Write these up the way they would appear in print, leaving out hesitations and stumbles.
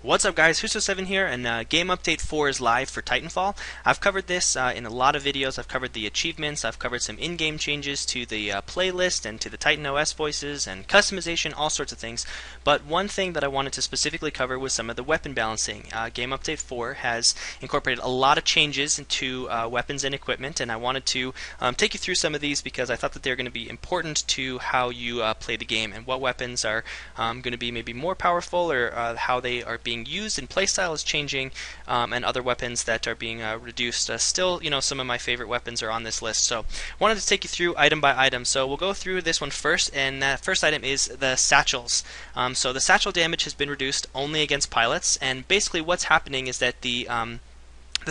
What's up guys, Huso7 here, and Game Update 4 is live for Titanfall. I've covered this in a lot of videos. I've covered the achievements, I've covered some in-game changes to the playlist and to the Titan OS voices and customization, all sorts of things. But one thing that I wanted to specifically cover was some of the weapon balancing. Game Update 4 has incorporated a lot of changes into weapons and equipment, and I wanted to take you through some of these because I thought that they're going to be important to how you play the game and what weapons are going to be maybe more powerful, or how they are being used and playstyle is changing, and other weapons that are being reduced. Still, some of my favorite weapons are on this list, so wanted to take you through item by item. So we'll go through this one first, and that first item is the Satchels. So the satchel damage has been reduced only against pilots, and basically what's happening is that the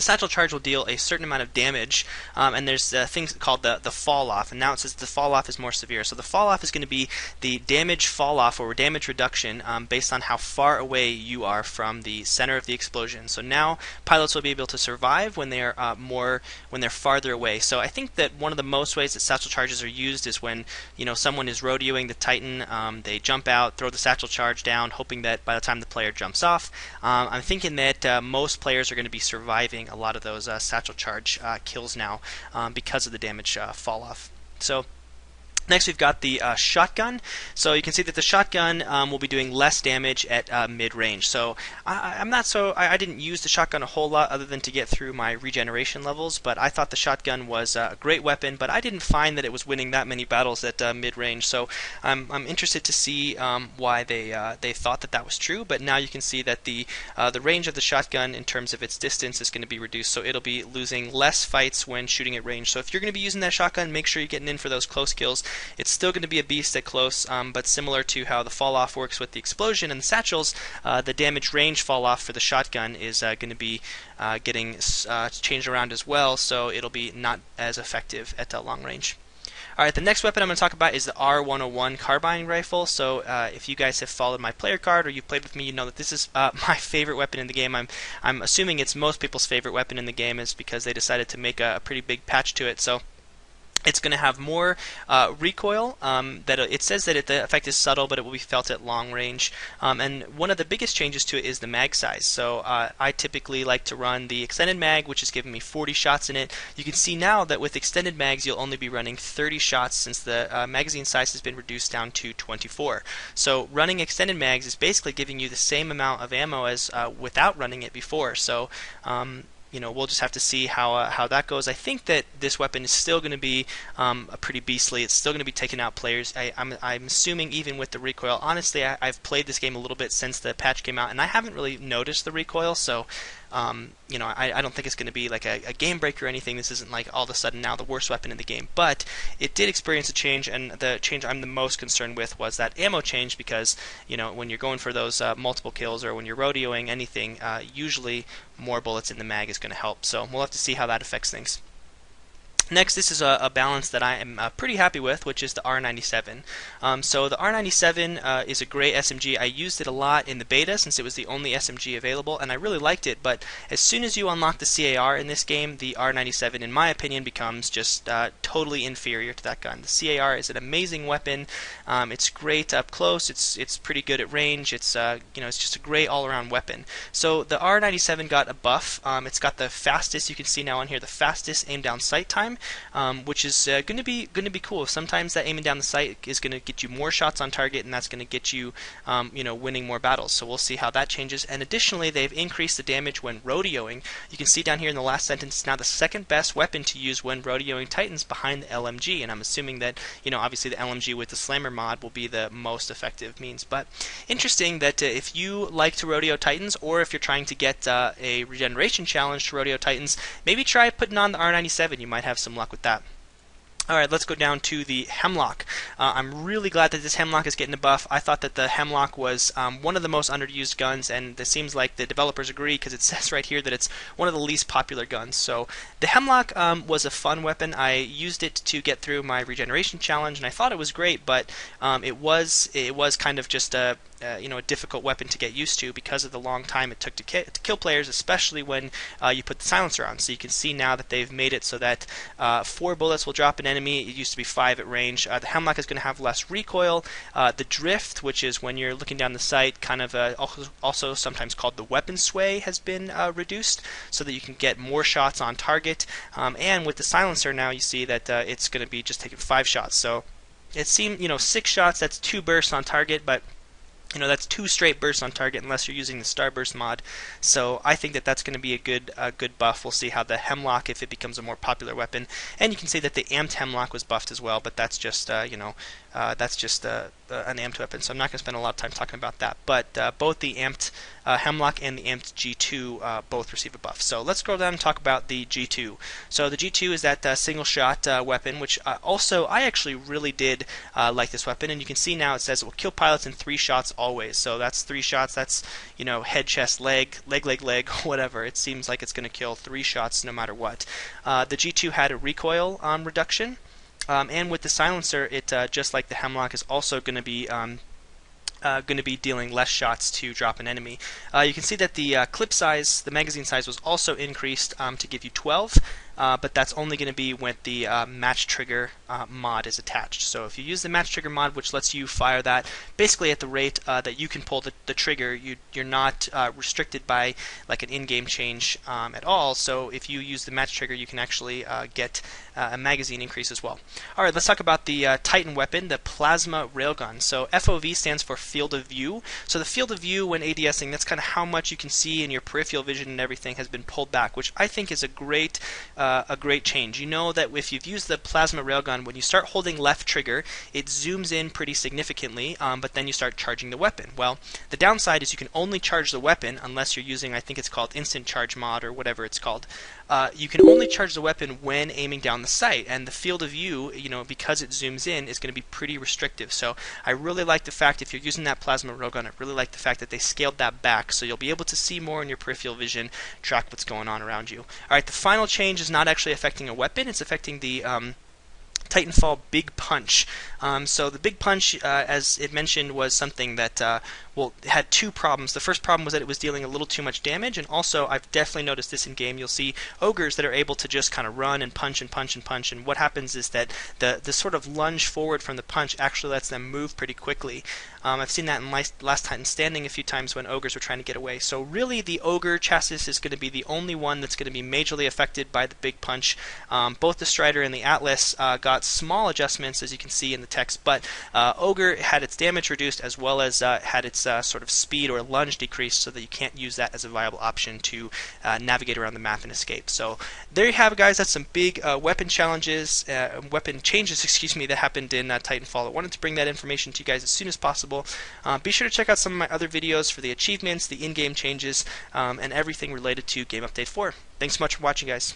satchel charge will deal a certain amount of damage, and there's things called the fall off, and now it says the fall off is more severe. So the fall off is going to be the damage fall off or damage reduction based on how far away you are from the center of the explosion. So now pilots will be able to survive when they're farther away. So I think that one of the most ways that satchel charges are used is when someone is rodeoing the Titan, they jump out, throw the satchel charge down, hoping that by the time the player jumps off, I'm thinking that most players are going to be surviving a lot of those satchel charge kills now because of the damage fall off. So next we've got the shotgun. So you can see that the shotgun will be doing less damage at mid-range. So I didn't use the shotgun a whole lot other than to get through my regeneration levels, but I thought the shotgun was a great weapon, but I didn't find that it was winning that many battles at mid-range. So I'm interested to see why they thought that was true, but now you can see that the range of the shotgun in terms of its distance is going to be reduced, so it'll be losing less fights when shooting at range. So if you're going to be using that shotgun, make sure you're getting in for those close kills. It's still going to be a beast at close, but similar to how the fall off works with the explosion and the satchels, the damage range fall off for the shotgun is going to be getting changed around as well, so it'll be not as effective at long range. Alright, the next weapon I'm going to talk about is the R101 carbine rifle. So if you guys have followed my player card or you've played with me, you know that this is my favorite weapon in the game. I'm assuming it's most people's favorite weapon in the game is because they decided to make a pretty big patch to it. So it's going to have more recoil. It says that the effect is subtle, but it will be felt at long range. And one of the biggest changes to it is the mag size. So I typically like to run the extended mag, which is giving me 40 shots in it. You can see now that with extended mags, you'll only be running 30 shots since the magazine size has been reduced down to 24. So running extended mags is basically giving you the same amount of ammo as without running it before. So we'll just have to see how that goes. I think that this weapon is still going to be pretty beastly. It's still going to be taking out players. I'm assuming even with the recoil. Honestly, I've played this game a little bit since the patch came out, and I haven't really noticed the recoil. So I don't think it's going to be like a game breaker or anything. This isn't like all of a sudden now the worst weapon in the game, but it did experience a change, and the change I'm the most concerned with was that ammo change, because when you're going for those multiple kills or when you're rodeoing anything, usually more bullets in the mag is going to help. So we'll have to see how that affects things. Next, this is a balance that I am pretty happy with, which is the R97. So the R97 is a great SMG. I used it a lot in the beta since it was the only SMG available, and I really liked it, but as soon as you unlock the CAR in this game, the R97, in my opinion, becomes just totally inferior to that gun. The CAR is an amazing weapon. It's great up close. It's pretty good at range. It's it's just a great all-around weapon. So the R97 got a buff. It's got the fastest, you can see now on here, the fastest aim down sight time, which is going to be cool. Sometimes that aiming down the sight is going to get you more shots on target, and that's going to get you winning more battles. So we'll see how that changes. And additionally, they've increased the damage when rodeoing. You can see down here in the last sentence, it's now the second best weapon to use when rodeoing Titans behind the LMG, and I'm assuming that obviously the LMG with the Slammer mod will be the most effective means. But interesting that if you like to rodeo Titans, or if you're trying to get a regeneration challenge to rodeo Titans, maybe try putting on the R97. You might have some luck with that. Alright, let's go down to the Hemlock. I'm really glad that this Hemlock is getting a buff. I thought that the Hemlock was one of the most underused guns, and it seems like the developers agree, because it says right here that it's one of the least popular guns. So the Hemlock was a fun weapon. I used it to get through my regeneration challenge, and I thought it was great, but it was kind of just a difficult weapon to get used to because of the long time it took to kill players, especially when you put the silencer on. So you can see now that they've made it so that 4 bullets will drop an enemy. It used to be 5 at range. The Hemlock is going to have less recoil. The drift, which is when you're looking down the sight, kind of also sometimes called the weapon sway, has been reduced so that you can get more shots on target. And with the silencer now, you see that it's going to be just taking 5 shots. So it seemed, 6 shots, that's 2 bursts on target, but that's 2 straight bursts on target unless you're using the Starburst mod. So I think that that's going to be a good buff. We'll see how the Hemlock, if it becomes a more popular weapon. And you can see that the amped Hemlock was buffed as well, but that's just that's just an amped weapon, so I'm not going to spend a lot of time talking about that. But both the amped Hemlock and the amped G2 both receive a buff. So let's scroll down and talk about the G2. So the G2 is that single shot weapon, which also I actually really did like this weapon. And you can see now it says it will kill pilots in 3 shots always. So that's 3 shots. That's head, chest, leg, whatever. It seems like it's going to kill 3 shots no matter what. The G2 had a recoil reduction. And with the silencer, it just like the Hemlock is also going to be dealing less shots to drop an enemy. You can see that the clip size, the magazine size, was also increased to give you 12. But that's only going to be when the match trigger mod is attached. So if you use the match trigger mod, which lets you fire that basically at the rate that you can pull the trigger, you're not restricted by like an in-game change at all. So if you use the match trigger, you can actually get a magazine increase as well. Alright, let's talk about the Titan weapon, the Plasma Railgun. So FOV stands for field of view. So the field of view when ADSing, that's kind of how much you can see in your peripheral vision and everything, has been pulled back, which I think is a great change. You know that if you've used the Plasma Railgun, when you start holding left trigger, it zooms in pretty significantly, but then you start charging the weapon. Well, the downside is you can only charge the weapon unless you're using, I think it's called Instant Charge mod or whatever it's called. You can only charge the weapon when aiming down the sight, and the field of view, because it zooms in, is going to be pretty restrictive. So I really like the fact, if you're using that Plasma Railgun, I really like the fact that they scaled that back, so you'll be able to see more in your peripheral vision, track what's going on around you. Alright, the final change is not actually affecting a weapon, it's affecting the Titanfall Big Punch. So the Big Punch, as it mentioned, was something that it had 2 problems. The first problem was that it was dealing a little too much damage, and also I've definitely noticed this in game. You'll see ogres that are able to just kind of run and punch and punch and punch, and what happens is that the sort of lunge forward from the punch actually lets them move pretty quickly. I've seen that in Last Titan Standing a few times when ogres were trying to get away. So really the ogre chassis is going to be the only one that's going to be majorly affected by the Big Punch. Both the Strider and the Atlas got small adjustments, as you can see in the text, but ogre had its damage reduced as well as had its sort of speed or lunge decreased, so that you can't use that as a viable option to navigate around the map and escape. So there you have it, guys. That's some big weapon changes that happened in Titanfall. I wanted to bring that information to you guys as soon as possible. Be sure to check out some of my other videos for the achievements, the in-game changes, and everything related to Game Update 4. Thanks so much for watching, guys.